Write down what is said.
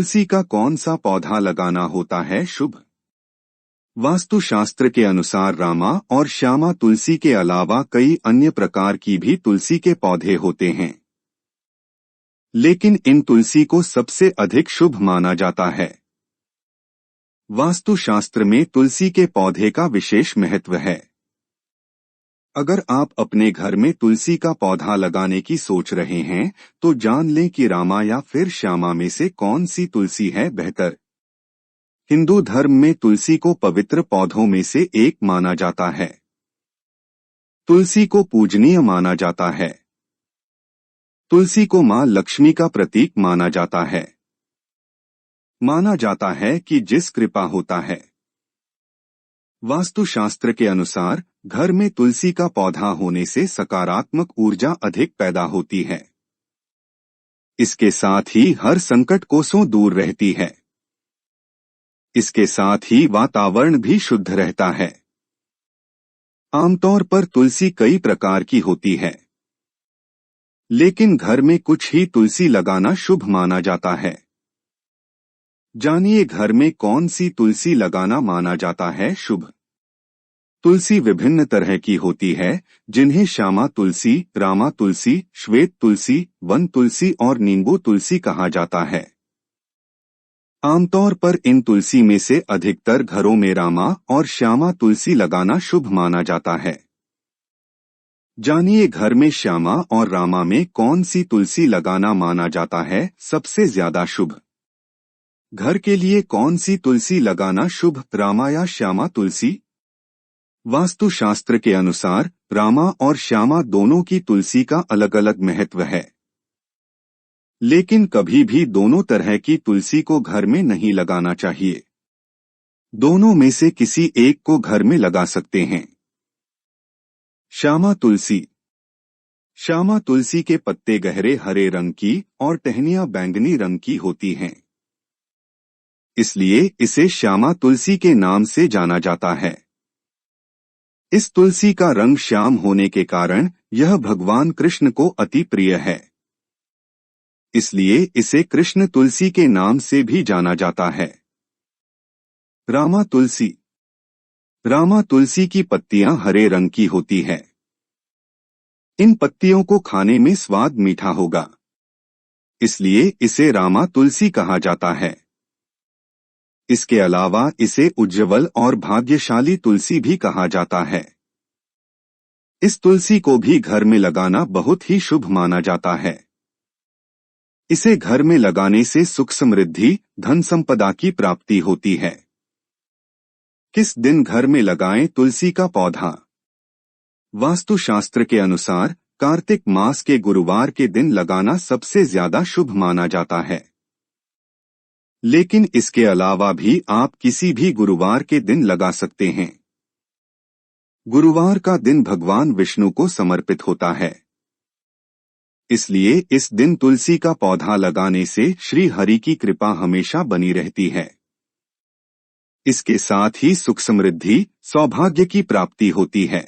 तुलसी का कौन सा पौधा लगाना होता है शुभ? वास्तुशास्त्र के अनुसार रामा और श्यामा तुलसी के अलावा कई अन्य प्रकार की भी तुलसी के पौधे होते हैं, लेकिन इन तुलसी को सबसे अधिक शुभ माना जाता है। वास्तुशास्त्र में तुलसी के पौधे का विशेष महत्व है। अगर आप अपने घर में तुलसी का पौधा लगाने की सोच रहे हैं, तो जान लें कि रामा या फिर श्यामा में से कौन सी तुलसी है बेहतर। हिंदू धर्म में तुलसी को पवित्र पौधों में से एक माना जाता है। तुलसी को पूजनीय माना जाता है। तुलसी को मां लक्ष्मी का प्रतीक माना जाता है। माना जाता है कि जिस कृपा होता है। वास्तुशास्त्र के अनुसार घर में तुलसी का पौधा होने से सकारात्मक ऊर्जा अधिक पैदा होती है। इसके साथ ही हर संकट कोसों दूर रहती है। इसके साथ ही वातावरण भी शुद्ध रहता है। आमतौर पर तुलसी कई प्रकार की होती है, लेकिन घर में कुछ ही तुलसी लगाना शुभ माना जाता है। जानिए घर में कौन सी तुलसी लगाना माना जाता है शुभ। तुलसी विभिन्न तरह की होती है, जिन्हें श्यामा तुलसी, रामा तुलसी, श्वेत तुलसी, वन तुलसी और नींबू तुलसी कहा जाता है। आमतौर पर इन तुलसी में से अधिकतर घरों में रामा और श्यामा तुलसी लगाना शुभ माना जाता है। जानिए घर में श्यामा और रामा में कौन सी तुलसी लगाना माना जाता है सबसे ज्यादा शुभ। घर के लिए कौन सी तुलसी लगाना शुभ, रामा या श्यामा तुलसी? वास्तुशास्त्र के अनुसार रामा और श्यामा दोनों की तुलसी का अलग अलग महत्व है, लेकिन कभी भी दोनों तरह की तुलसी को घर में नहीं लगाना चाहिए। दोनों में से किसी एक को घर में लगा सकते हैं। श्यामा तुलसी। श्यामा तुलसी के पत्ते गहरे हरे रंग की और टहनियां बैंगनी रंग की होती हैं, इसलिए इसे श्यामा तुलसी के नाम से जाना जाता है। इस तुलसी का रंग श्याम होने के कारण यह भगवान कृष्ण को अति प्रिय है, इसलिए इसे कृष्ण तुलसी के नाम से भी जाना जाता है। रामा तुलसी। रामा तुलसी की पत्तियां हरे रंग की होती है। इन पत्तियों को खाने में स्वाद मीठा होगा, इसलिए इसे रामा तुलसी कहा जाता है। इसके अलावा इसे उज्ज्वल और भाग्यशाली तुलसी भी कहा जाता है। इस तुलसी को भी घर में लगाना बहुत ही शुभ माना जाता है। इसे घर में लगाने से सुख समृद्धि, धन संपदा की प्राप्ति होती है। किस दिन घर में लगाएं तुलसी का पौधा? वास्तुशास्त्र के अनुसार कार्तिक मास के गुरुवार के दिन लगाना सबसे ज्यादा शुभ माना जाता है, लेकिन इसके अलावा भी आप किसी भी गुरुवार के दिन लगा सकते हैं। गुरुवार का दिन भगवान विष्णु को समर्पित होता है, इसलिए इस दिन तुलसी का पौधा लगाने से श्री हरि की कृपा हमेशा बनी रहती है। इसके साथ ही सुख समृद्धि, सौभाग्य की प्राप्ति होती है।